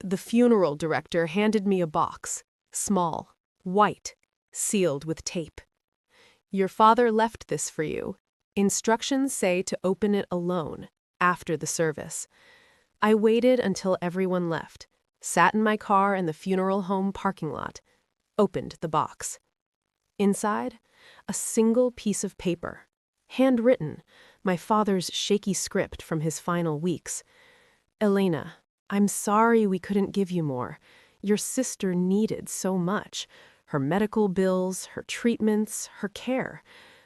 The funeral director handed me a box, small, white, sealed with tape. Your father left this for you. Instructions say to open it alone, after the service. I waited until everyone left, sat in my car in the funeral home parking lot, opened the box. Inside, a single piece of paper, handwritten, my father's shaky script from his final weeks. Elena, I'm sorry we couldn't give you more. Your sister needed so much. Her medical bills, her treatments, her care.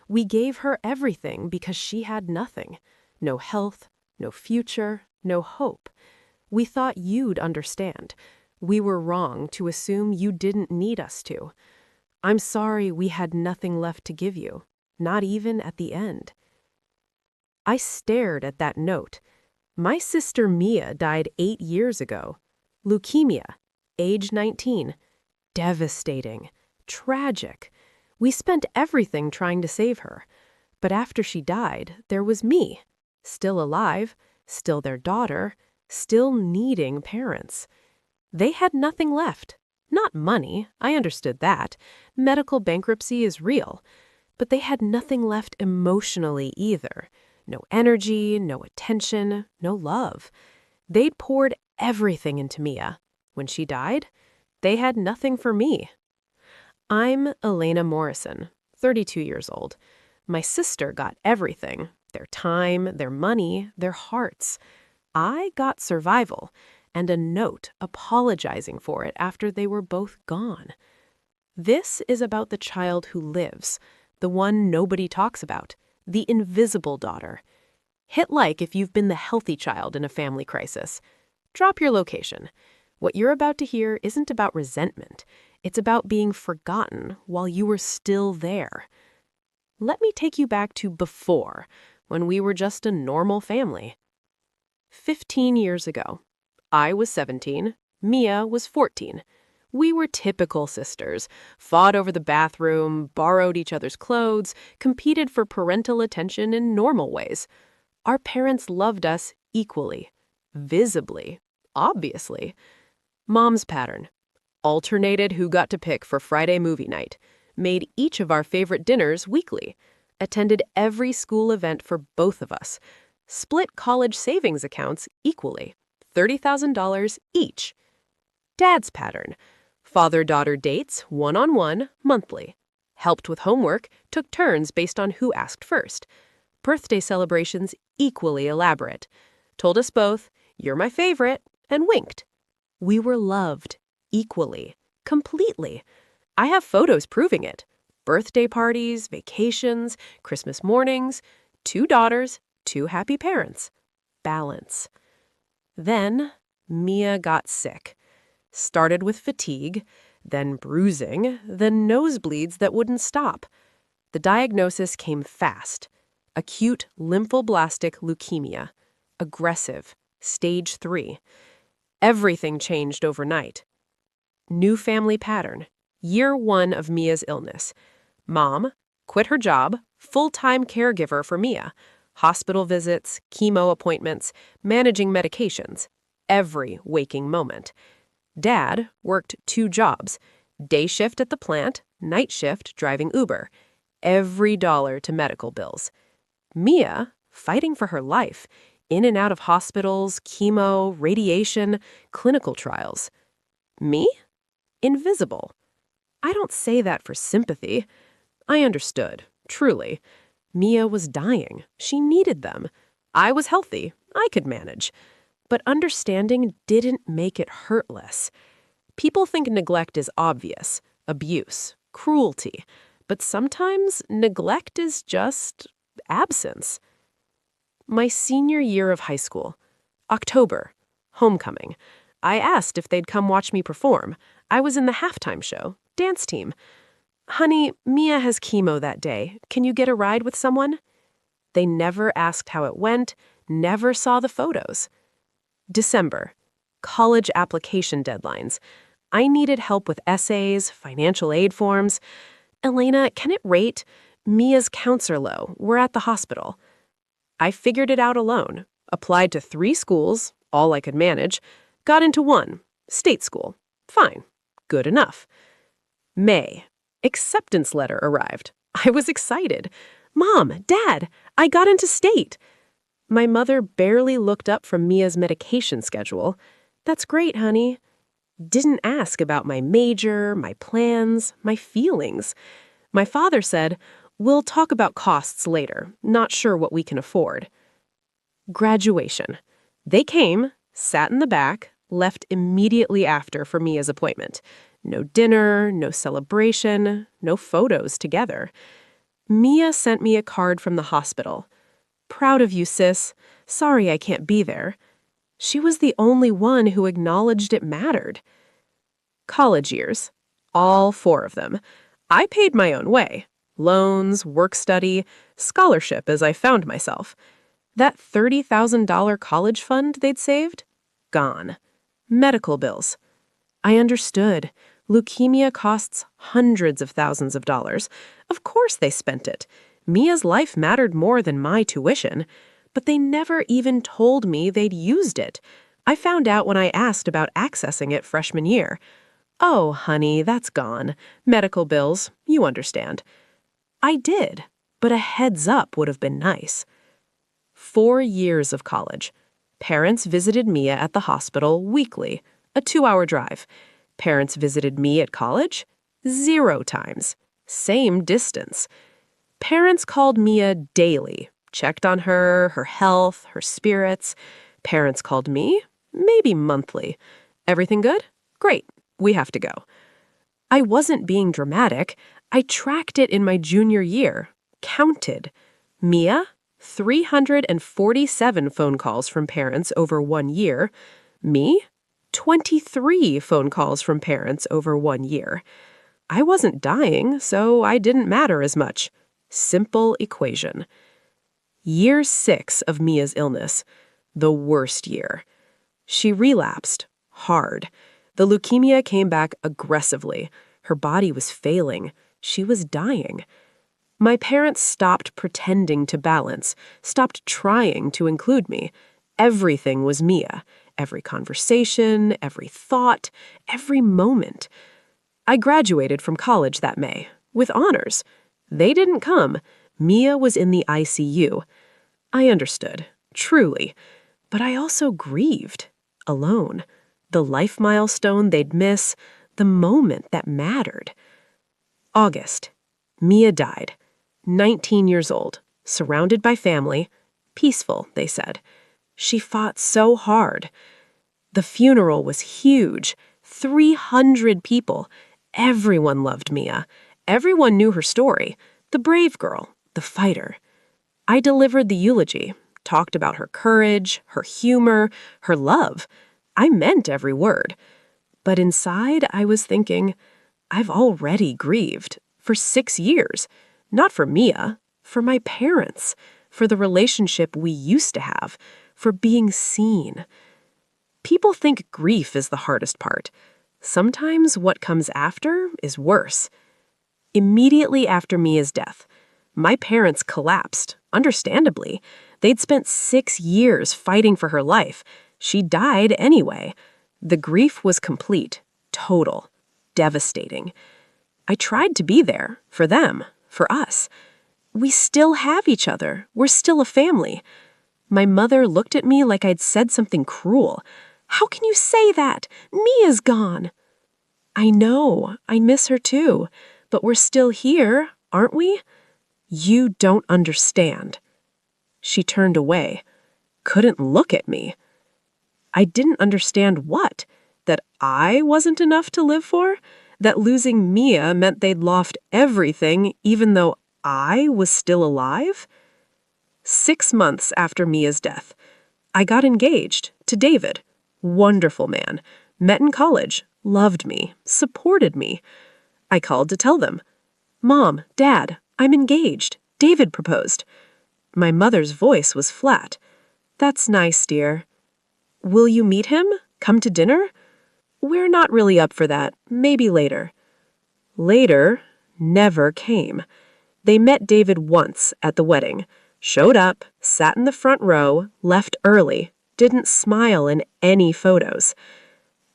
We gave her everything because she had nothing. No health, no future, no hope. We thought you'd understand. We were wrong to assume you didn't need us to. I'm sorry we had nothing left to give you, not even at the end. I stared at that note. My sister Mia died 8 years ago. Leukemia, age 19. Devastating. Tragic. We spent everything trying to save her. But after she died, there was me. Still alive, still their daughter, still needing parents. They had nothing left. Not money, I understood that. Medical bankruptcy is real. But they had nothing left emotionally either. No energy, no attention, no love. They'd poured everything into Mia. When she died, they had nothing for me. I'm Elena Morrison, 32 years old. My sister got everything. Their time, their money, their hearts. I got survival, and a note apologizing for it after they were both gone. This is about the child who lives, the one nobody talks about, the invisible daughter. Hit like if you've been the healthy child in a family crisis. Drop your location. What you're about to hear isn't about resentment. It's about being forgotten while you were still there. Let me take you back to before, when we were just a normal family. 15 years ago. I was 17, Mia was 14. We were typical sisters, fought over the bathroom, borrowed each other's clothes, competed for parental attention in normal ways. Our parents loved us equally, visibly, obviously. Mom's pattern. Alternated who got to pick for Friday movie night. Made each of our favorite dinners weekly. Attended every school event for both of us. Split college savings accounts equally. $30,000 each. Dad's pattern. Father-daughter dates, one-on-one, monthly. Helped with homework, took turns based on who asked first. Birthday celebrations equally elaborate. Told us both, "You're my favorite," and winked. We were loved, equally, completely. I have photos proving it. Birthday parties, vacations, Christmas mornings, 2 daughters, 2 happy parents. Balance. Then, Mia got sick. Started with fatigue, then bruising, then nosebleeds that wouldn't stop. The diagnosis came fast. Acute lymphoblastic leukemia. Aggressive. Stage 3. Everything changed overnight. New family pattern. Year 1 of Mia's illness. Mom quit her job, full-time caregiver for Mia. Hospital visits, chemo appointments, managing medications. Every waking moment. Dad worked 2 jobs. Day shift at the plant, night shift driving Uber. Every dollar to medical bills. Mia, fighting for her life, in and out of hospitals, chemo, radiation, clinical trials. Me? Invisible. I don't say that for sympathy. I understood, truly. Mia was dying. She needed them. I was healthy. I could manage. But understanding didn't make it hurt less. People think neglect is obvious, abuse, cruelty. But sometimes neglect is just absence. My senior year of high school. October. Homecoming. I asked if they'd come watch me perform. I was in the halftime show. Dance team. "Honey, Mia has chemo that day. Can you get a ride with someone?" They never asked how it went, never saw the photos. December. College application deadlines. I needed help with essays, financial aid forms. "Elena, can it rate? Mia's counts are low. We're at the hospital." I figured it out alone. Applied to 3 schools, all I could manage. Got into one. State school. Fine. Good enough. May. Acceptance letter arrived. I was excited. Mom, Dad, I got into state. My mother barely looked up from Mia's medication schedule. That's great, honey. Didn't ask about my major, my plans, my feelings. My father said, we'll talk about costs later. Not sure what we can afford. Graduation. They came, sat in the back, left immediately after for Mia's appointment. No dinner, no celebration, no photos together. Mia sent me a card from the hospital. Proud of you, sis. Sorry I can't be there. She was the only one who acknowledged it mattered. College years. All 4 of them. I paid my own way. Loans, work study, scholarship as I found myself. That $30,000 college fund they'd saved? Gone. Medical bills. I understood. Leukemia costs hundreds of thousands of dollars. Of course they spent it. Mia's life mattered more than my tuition. But they never even told me they'd used it. I found out when I asked about accessing it freshman year. Oh, honey, that's gone. Medical bills, you understand. I did, but a heads up would have been nice. 4 years of college. Parents visited Mia at the hospital weekly, a 2-hour drive. Parents visited me at college 0 times, same distance. Parents called Mia daily, checked on her health, her spirits. Parents called me maybe monthly. Everything good? Great, we have to go. I wasn't being dramatic. I tracked it in my junior year, counted. Mia, 347 phone calls from parents over 1 year. Me, 23 phone calls from parents over 1 year. I wasn't dying, so I didn't matter as much. Simple equation. Year 6 of Mia's illness. The worst year. She relapsed. Hard. The leukemia came back aggressively. Her body was failing. She was dying. My parents stopped pretending to balance, stopped trying to include me. Everything was Mia. Every conversation, every thought, every moment. I graduated from college that May, with honors. They didn't come. Mia was in the ICU. I understood, truly, but I also grieved, alone. The life milestone they'd miss, the moment that mattered. August. Mia died. 19 years old, surrounded by family. Peaceful, they said. She fought so hard. The funeral was huge. 300 people. Everyone loved Mia. Everyone knew her story. The brave girl, the fighter. I delivered the eulogy, talked about her courage, her humor, her love. I meant every word. But inside, I was thinking, I've already grieved. For 6 years. Not for Mia, for my parents, for the relationship we used to have, for being seen. People think grief is the hardest part. Sometimes what comes after is worse. Immediately after Mia's death, my parents collapsed, understandably. They'd spent 6 years fighting for her life. She died anyway. The grief was complete, total, devastating. I tried to be there, for them, for us. We still have each other. We're still a family. My mother looked at me like I'd said something cruel. How can you say that? Mia's gone. I know. I miss her too. But we're still here, aren't we? You don't understand. She turned away. Couldn't look at me. I didn't understand what? That I wasn't enough to live for? That losing Mia meant they'd lost everything even though I was still alive? 6 months after Mia's death, I got engaged to David. Wonderful man. Met in college. Loved me. Supported me. I called to tell them. Mom, Dad, I'm engaged. David proposed. My mother's voice was flat. That's nice, dear. Will you meet him? Come to dinner? We're not really up for that. Maybe later. Later never came. They met David once at the wedding. Showed up, sat in the front row, left early, didn't smile in any photos.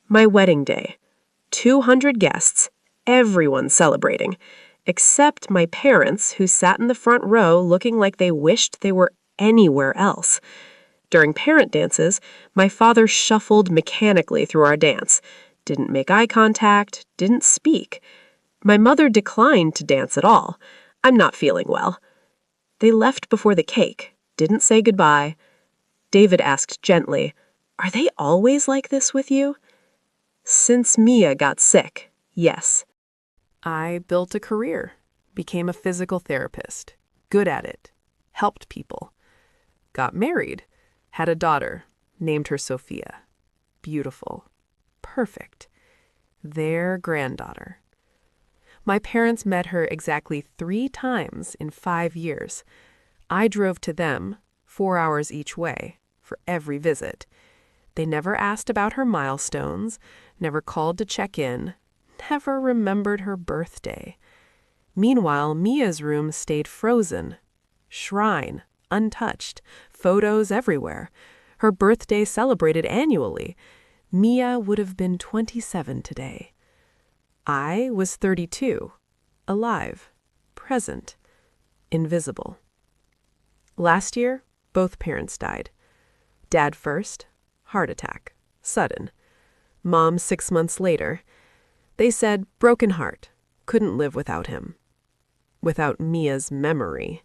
My wedding day. 200 guests, everyone celebrating, except my parents, who sat in the front row looking like they wished they were anywhere else. During parent dances, my father shuffled mechanically through our dance, didn't make eye contact, didn't speak. My mother declined to dance at all. I'm not feeling well. They left before the cake, didn't say goodbye. David asked gently, "Are they always like this with you?" Since Mia got sick, yes. I built a career, became a physical therapist, good at it, helped people. Got married, had a daughter, named her Sophia. Beautiful, perfect. Their granddaughter. My parents met her exactly 3 times in 5 years. I drove to them, 4 hours each way, for every visit. They never asked about her milestones, never called to check in, never remembered her birthday. Meanwhile, Mia's room stayed frozen. Shrine, untouched, photos everywhere. Her birthday celebrated annually. Mia would have been 27 today. I was 32, alive, present, invisible. Last year, both parents died. Dad first, heart attack, sudden. Mom 6 months later. They said, broken heart, couldn't live without him. Without Mia's memory.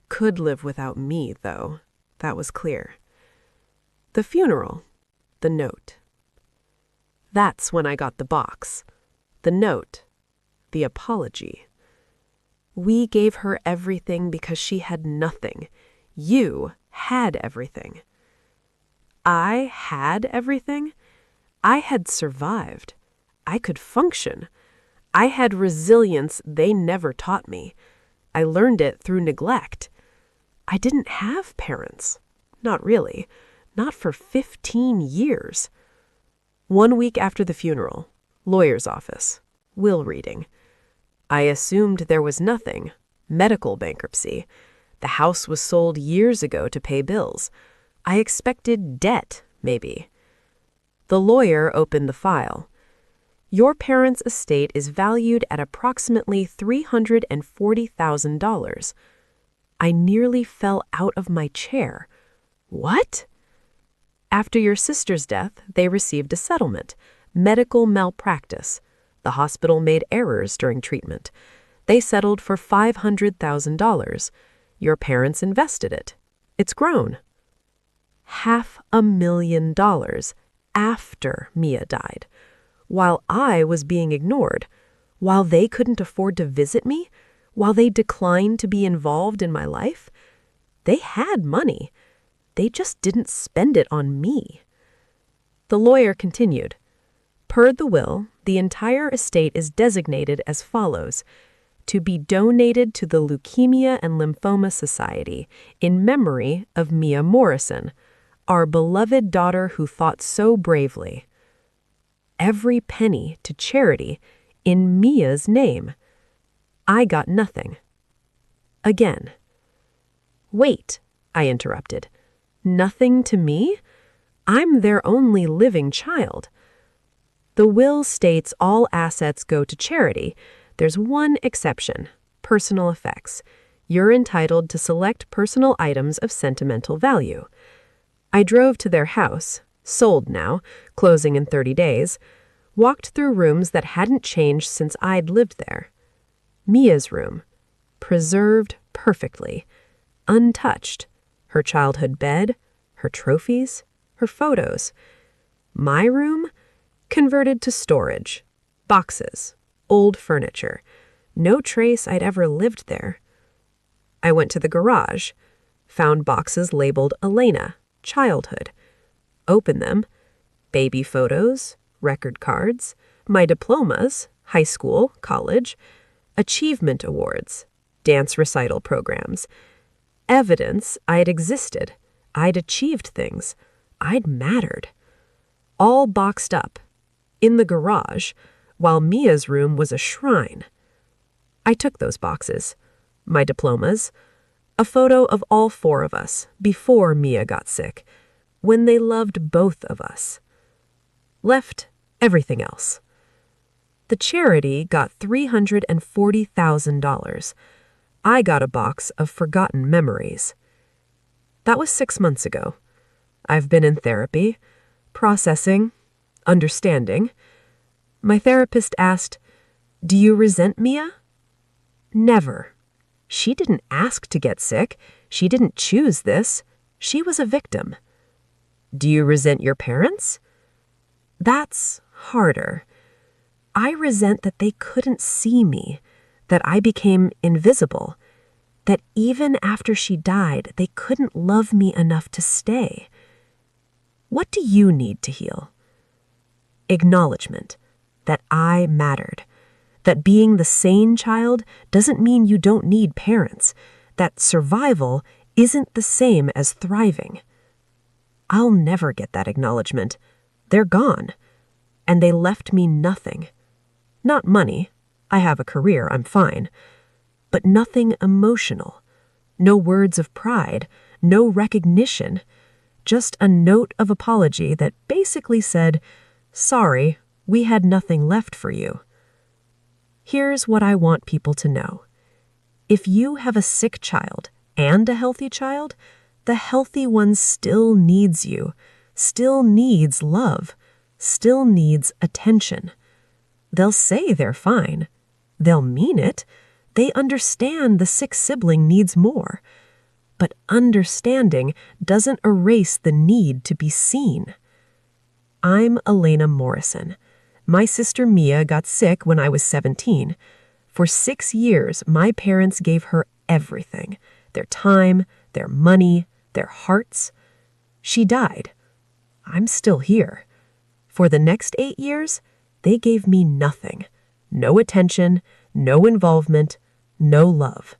Could live without me, though. That was clear. The funeral, the note. That's when I got the box. The note, the apology. We gave her everything because she had nothing. You had everything. I had everything? I had survived. I could function. I had resilience they never taught me. I learned it through neglect. I didn't have parents. Not really. Not for 15 years. 1 week after the funeral, lawyer's office, will reading. I assumed there was nothing, medical bankruptcy. The house was sold years ago to pay bills. I expected debt, maybe. The lawyer opened the file. Your parents' estate is valued at approximately $340,000. I nearly fell out of my chair. What? After your sister's death, they received a settlement, medical malpractice. The hospital made errors during treatment. They settled for $500,000. Your parents invested it. It's grown. $500,000 after Mia died, while I was being ignored, while they couldn't afford to visit me, while they declined to be involved in my life. They had money. They just didn't spend it on me. The lawyer continued. Per the will, the entire estate is designated as follows: to be donated to the Leukemia and Lymphoma Society in memory of Mia Morrison, our beloved daughter who fought so bravely. Every penny to charity in Mia's name. I got nothing. Again. Wait, I interrupted. Nothing to me? I'm their only living child. The will states all assets go to charity. There's one exception, personal effects. You're entitled to select personal items of sentimental value. I drove to their house, sold now, closing in 30 days, walked through rooms that hadn't changed since I'd lived there. Mia's room, preserved perfectly, untouched. Her childhood bed, her trophies, her photos. My room, converted to storage, boxes, old furniture. No trace I'd ever lived there. I went to the garage, found boxes labeled Elena, childhood. Opened them. Baby photos, record cards, my diplomas, high school, college, achievement awards, dance recital programs. Evidence I'd existed. I'd achieved things. I'd mattered. All boxed up. In the garage, while Mia's room was a shrine. I took those boxes. My diplomas. A photo of all 4 of us before Mia got sick, when they loved both of us. left everything else. The charity got $340,000. I got a box of forgotten memories. That was 6 months ago. I've been in therapy, processing, understanding. My therapist asked, "Do you resent Mia?" Never. She didn't ask to get sick. She didn't choose this. She was a victim. Do you resent your parents? That's harder. I resent that they couldn't see me, that I became invisible, that even after she died, they couldn't love me enough to stay. What do you need to heal? Acknowledgement that I mattered, that being the sane child doesn't mean you don't need parents, that survival isn't the same as thriving. I'll never get that acknowledgement. They're gone, and they left me nothing. Not money. I have a career, I'm fine. But nothing emotional. No words of pride, no recognition. Just a note of apology that basically said, "Sorry, we had nothing left for you." Here's what I want people to know. If you have a sick child and a healthy child, the healthy one still needs you, still needs love, still needs attention. They'll say they're fine. They'll mean it. They understand the sick sibling needs more. But understanding doesn't erase the need to be seen. I'm Elena Morrison. My sister Mia got sick when I was 17. For 6 years, my parents gave her everything. Their time, their money, their hearts. She died. I'm still here. For the next 8 years, they gave me nothing. No attention, no involvement, no love.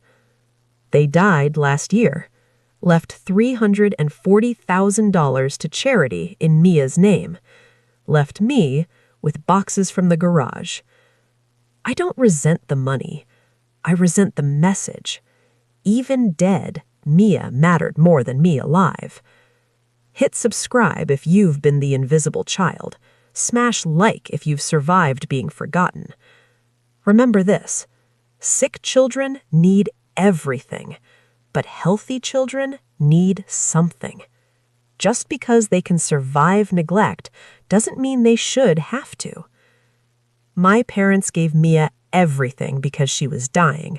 They died last year, left $340,000 to charity in Mia's name, left me with boxes from the garage. I don't resent the money. I resent the message. Even dead, Mia mattered more than me alive. Hit subscribe if you've been the invisible child. Smash like if you've survived being forgotten. Remember this: sick children need everything, but healthy children need something. Just because they can survive neglect doesn't mean they should have to. My parents gave Mia everything because she was dying.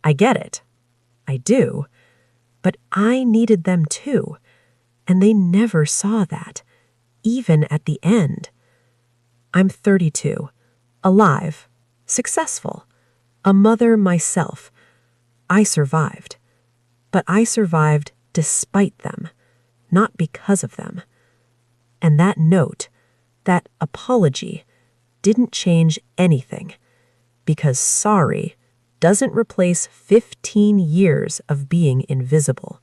I get it. I do. But I needed them too, and they never saw that, even at the end. I'm 32, alive, successful, a mother myself. I survived. But I survived despite them, not because of them. And that note, that apology, didn't change anything, because sorry doesn't replace 15 years of being invisible.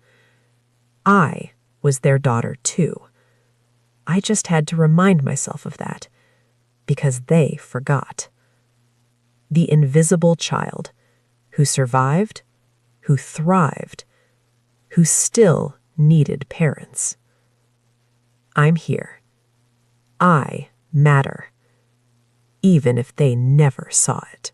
I was their daughter too. I just had to remind myself of that, because they forgot. The invisible child, who survived, who thrived, who still needed parents. I'm here. I matter, even if they never saw it.